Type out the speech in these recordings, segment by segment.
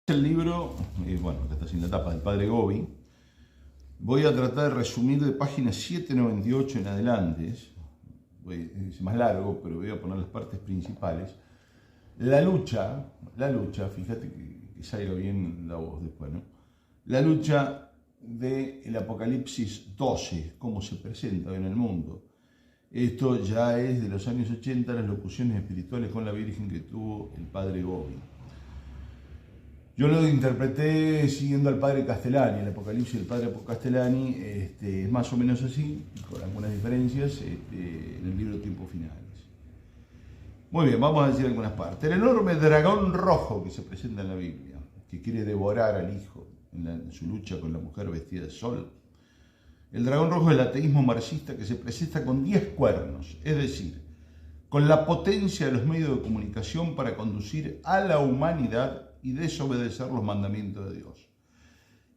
El libro, bueno, acá está sin la tapa, del padre Gobi. Voy a tratar de resumir de páginas 798 en adelante. Es más largo, pero voy a poner las partes principales. La lucha, fíjate que salga bien la voz después, ¿no? La lucha del Apocalipsis 12, cómo se presenta en el mundo. Esto ya es de los años 80, las locuciones espirituales con la Virgen que tuvo el padre Gobi. Yo lo interpreté siguiendo al padre Castellani, el Apocalipsis del padre Castellani, es más o menos así, con algunas diferencias, en el libro Tiempos Finales. Muy bien, vamos a decir algunas partes. El enorme dragón rojo que se presenta en la Biblia, que quiere devorar al Hijo en su lucha con la mujer vestida de sol. El dragón rojo es el ateísmo marxista que se presenta con 10 cuernos, es decir, con la potencia de los medios de comunicación para conducir a la humanidad y desobedecer los mandamientos de Dios.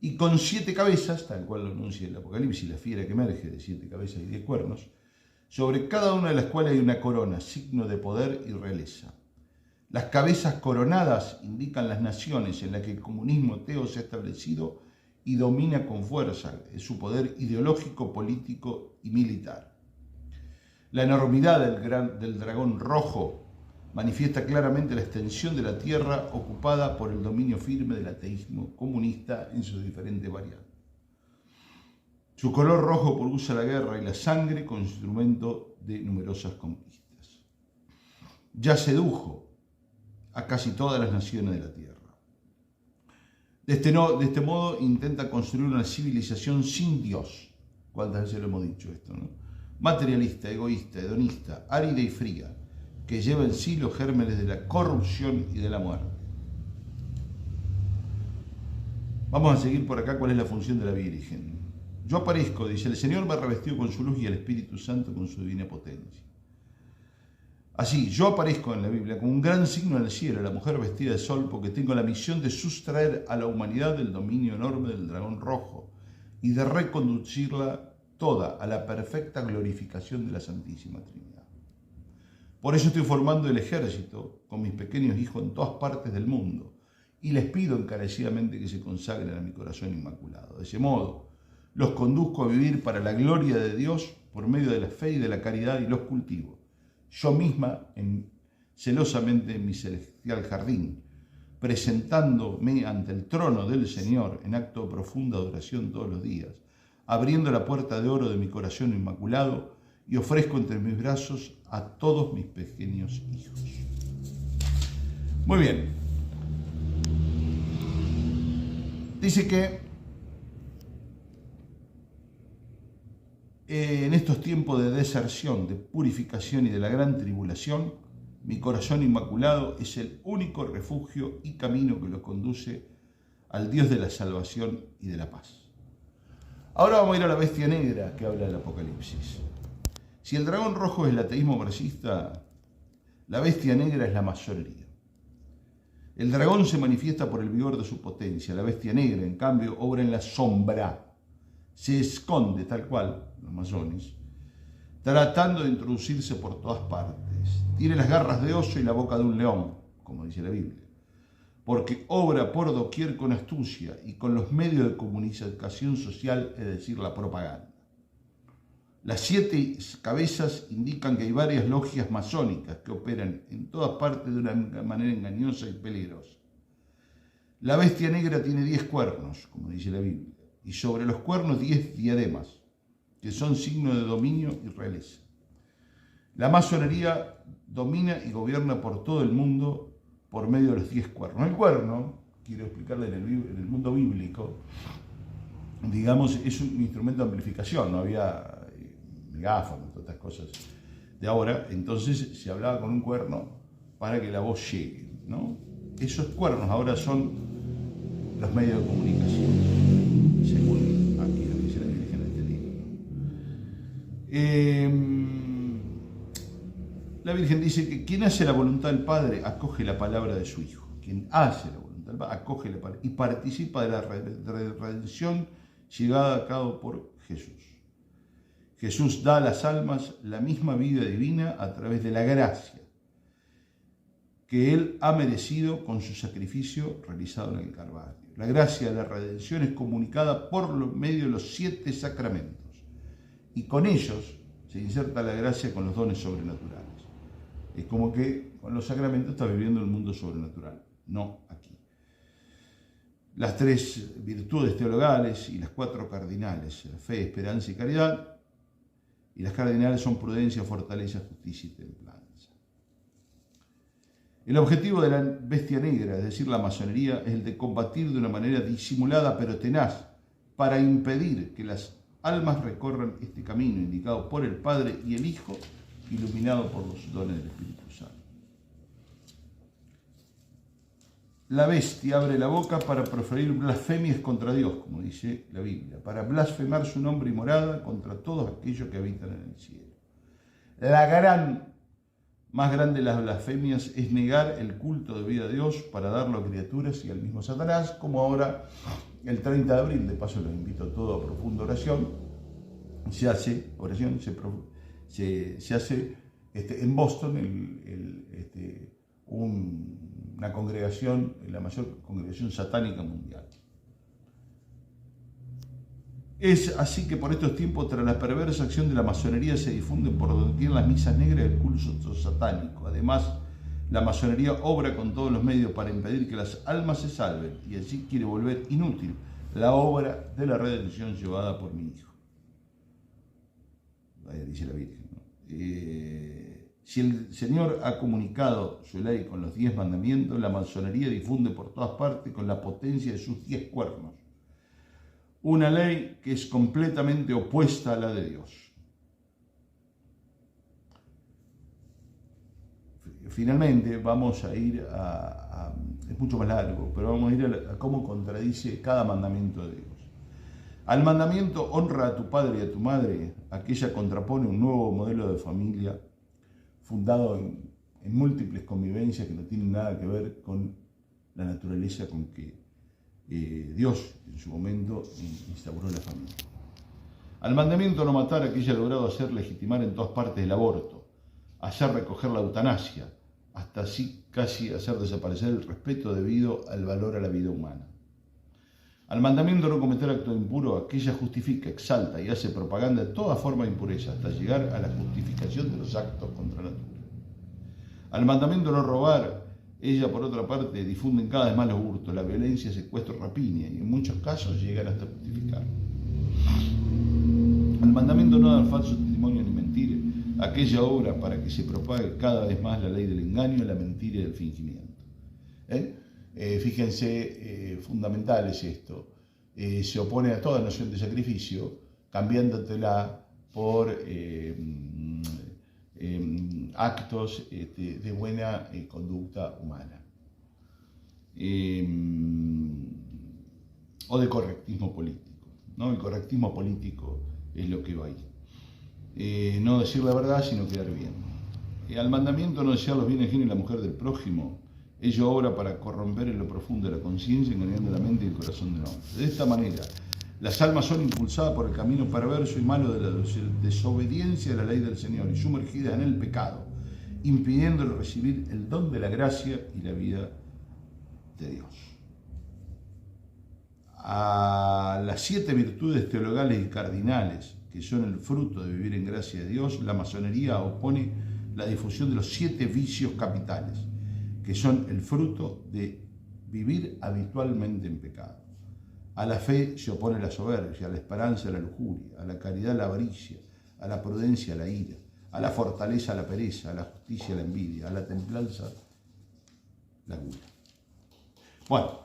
Y con 7 cabezas, tal cual lo anuncia el Apocalipsis, la fiera que emerge de 7 cabezas y 10 cuernos, sobre cada una de las cuales hay una corona, signo de poder y realeza. Las cabezas coronadas indican las naciones en las que el comunismo ateo se ha establecido y domina con fuerza su poder ideológico, político y militar. La enormidad del dragón rojo manifiesta claramente la extensión de la tierra ocupada por el dominio firme del ateísmo comunista en sus diferentes variantes. Su color rojo produce la guerra y la sangre como instrumento de numerosas conquistas. Ya sedujo a casi todas las naciones de la tierra. De este modo intenta construir una civilización sin Dios. ¿Cuántas veces lo hemos dicho esto, no? Materialista, egoísta, hedonista, árida y fría, que lleva en sí los gérmenes de la corrupción y de la muerte. Vamos a seguir por acá cuál es la función de la Virgen. Yo aparezco, dice, el Señor me revestió con su luz y el Espíritu Santo con su divina potencia. Así, yo aparezco en la Biblia como un gran signo en el cielo, la mujer vestida de sol, porque tengo la misión de sustraer a la humanidad del dominio enorme del dragón rojo y de reconducirla toda a la perfecta glorificación de la Santísima Trinidad. Por eso estoy formando el ejército con mis pequeños hijos en todas partes del mundo y les pido encarecidamente que se consagren a mi corazón inmaculado. De ese modo, los conduzco a vivir para la gloria de Dios por medio de la fe y de la caridad y los cultivo. Yo misma, celosamente en mi celestial jardín, presentándome ante el trono del Señor en acto de profunda adoración todos los días, abriendo la puerta de oro de mi corazón inmaculado y ofrezco entre mis brazos a todos mis pequeños hijos. Muy bien. Dice que en estos tiempos de deserción, de purificación y de la gran tribulación, mi corazón inmaculado es el único refugio y camino que lo conduce al Dios de la salvación y de la paz. Ahora vamos a ir a la bestia negra que habla del Apocalipsis. Si el dragón rojo es el ateísmo marxista, la bestia negra es la masonería. El dragón se manifiesta por el vigor de su potencia, la bestia negra, en cambio, obra en la sombra. Se esconde, tal cual, los masones, tratando de introducirse por todas partes. Tiene las garras de oso y la boca de un león, como dice la Biblia, porque obra por doquier con astucia y con los medios de comunicación social, es decir, la propaganda. Las 7 cabezas indican que hay varias logias masónicas que operan en todas partes de una manera engañosa y peligrosa. La bestia negra tiene 10 cuernos, como dice la Biblia, y sobre los cuernos 10 diademas, que son signos de dominio y realeza. La masonería domina y gobierna por todo el mundo por medio de los 10 cuernos. El cuerno, quiero explicarle en el mundo bíblico, digamos, es un instrumento de amplificación, no había megáfonos, todas estas cosas de ahora, entonces se hablaba con un cuerno para que la voz llegue, ¿no? Esos cuernos ahora son los medios de comunicación, según aquí lo dice la Virgen en este libro. La Virgen dice que quien hace la voluntad del Padre acoge la palabra de su Hijo. Quien hace la voluntad del Padre acoge la palabra y participa de la redención llevada a cabo por Jesús. Jesús da a las almas la misma vida divina a través de la gracia que Él ha merecido con su sacrificio realizado en el Calvario. La gracia de la redención es comunicada por medio de los 7 sacramentos, y con ellos se inserta la gracia con los dones sobrenaturales. Es como que con los sacramentos está viviendo el mundo sobrenatural, no aquí. Las 3 virtudes teologales y las 4 cardinales, la fe, esperanza y caridad, y las cardinales son prudencia, fortaleza, justicia y templanza. El objetivo de la bestia negra, es decir, la masonería, es el de combatir de una manera disimulada pero tenaz, para impedir que las almas recorran este camino indicado por el Padre y el Hijo, iluminado por los dones del Espíritu Santo. La bestia abre la boca para proferir blasfemias contra Dios, como dice la Biblia, para blasfemar su nombre y morada contra todos aquellos que habitan en el cielo. Más grande de las blasfemias es negar el culto debido a Dios para darlo a criaturas y al mismo Satanás, como ahora el 30 de abril, de paso los invito a todos a profunda oración, se hace en Boston una congregación, la mayor congregación satánica mundial. Es así que por estos tiempos, tras la perversa acción de la masonería, se difunden por doquier las misas negras del culto satánico. Además, la masonería obra con todos los medios para impedir que las almas se salven, y así quiere volver inútil la obra de la redención llevada por mi Hijo. Vaya, dice la Virgen, ¿no? Si el Señor ha comunicado su ley con los 10 mandamientos, la masonería difunde por todas partes con la potencia de sus 10 cuernos una ley que es completamente opuesta a la de Dios. Finalmente vamos a ir es mucho más largo, pero vamos a ir a cómo contradice cada mandamiento de Dios. Al mandamiento honra a tu padre y a tu madre, aquella contrapone un nuevo modelo de familia fundado en múltiples convivencias que no tienen nada que ver con la naturaleza con que Dios en su momento instauró la familia. Al mandamiento no matar, aquella ha logrado hacer legitimar en todas partes el aborto, hacer recoger la eutanasia, hasta así casi hacer desaparecer el respeto debido al valor a la vida humana. Al mandamiento no cometer acto impuro, aquella justifica, exalta y hace propaganda de toda forma de impureza, hasta llegar a la justificación de los actos contra natura. Al mandamiento no robar, ella, por otra parte, difunden cada vez más los hurtos, la violencia, secuestro, rapiña, y en muchos casos llegan hasta justificar. Al mandamiento no dar falso testimonio ni mentir, aquella obra para que se propague cada vez más la ley del engaño, la mentira y el fingimiento. Fíjense, fundamental es esto. Se opone a toda noción de sacrificio, cambiándotela por actos de buena conducta humana o de correctismo político, ¿no? El correctismo político es lo que va ahí. No decir la verdad, sino quedar bien. Al mandamiento no desear los bienes ajenos y la mujer del prójimo, ello obra para corromper en lo profundo de la conciencia, engañando la mente y el corazón del hombre. De esta manera, las almas son impulsadas por el camino perverso y malo de la desobediencia a la ley del Señor y sumergidas en el pecado, impidiéndole recibir el don de la gracia y la vida de Dios. A las 7 virtudes teologales y cardinales, que son el fruto de vivir en gracia de Dios, la masonería opone la difusión de los 7 vicios capitales, que son el fruto de vivir habitualmente en pecado. A la fe se opone la soberbia, a la esperanza la lujuria, a la caridad la avaricia, a la prudencia la ira, a la fortaleza la pereza, a la justicia la envidia, a la templanza la gula. Bueno,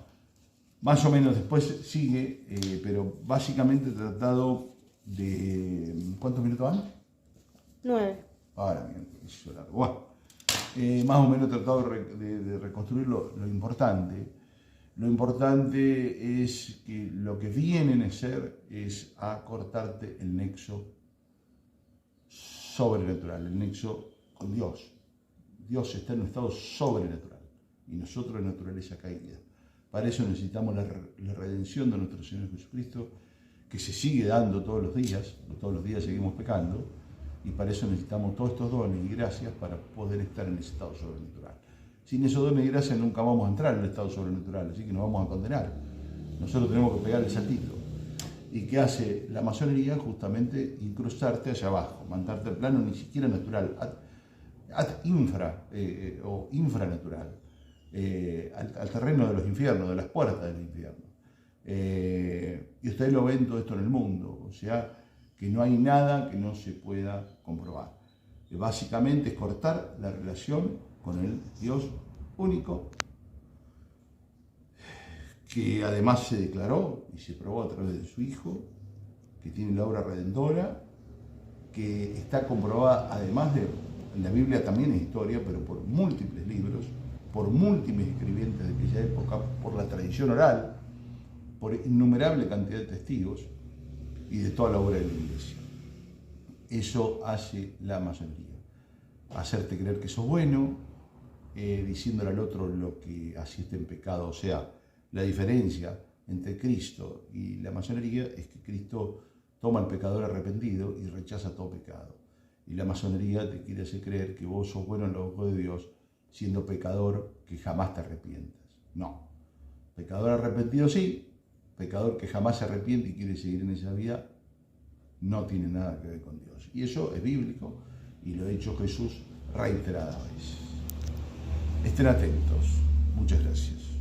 más o menos después sigue, pero básicamente tratado de... ¿Cuántos minutos van? 9. Ahora, mira, eso es largo. Bueno, más o menos tratado de reconstruir lo importante. Lo importante es que lo que vienen a hacer es a cortarte el nexo sobrenatural, el nexo con Dios. Dios está en un estado sobrenatural y nosotros en naturaleza caída. Para eso necesitamos la redención de nuestro Señor Jesucristo, que se sigue dando todos los días seguimos pecando, y para eso necesitamos todos estos dones y gracias para poder estar en ese estado sobrenatural. Sin eso don y gracia nunca vamos a entrar en el estado sobrenatural, así que nos vamos a condenar. Nosotros tenemos que pegar el saltito. ¿Y qué hace la masonería? Justamente incrustarte allá abajo, mandarte al plano ni siquiera natural, ad infra o infranatural, al terreno de los infiernos, de las puertas del infierno. Y ustedes lo ven todo esto en el mundo, o sea que no hay nada que no se pueda comprobar. Básicamente es cortar la relación con el Dios único, que además se declaró y se probó a través de su Hijo, que tiene la obra redentora, que está comprobada además de, en la Biblia también es historia, pero por múltiples libros, por múltiples escribientes de aquella época, por la tradición oral, por innumerable cantidad de testigos y de toda la obra de la Iglesia. Eso hace la masonería, hacerte creer que sos bueno, diciéndole al otro lo que así está en pecado. O sea, la diferencia entre Cristo y la masonería es que Cristo toma al pecador arrepentido y rechaza todo pecado. Y la masonería te quiere hacer creer que vos sos bueno en los ojos de Dios, siendo pecador que jamás te arrepientas. No. Pecador arrepentido sí, pecador que jamás se arrepiente y quiere seguir en esa vida, no tiene nada que ver con Dios. Y eso es bíblico y lo ha dicho Jesús reiteradas veces. Estén atentos. Muchas gracias.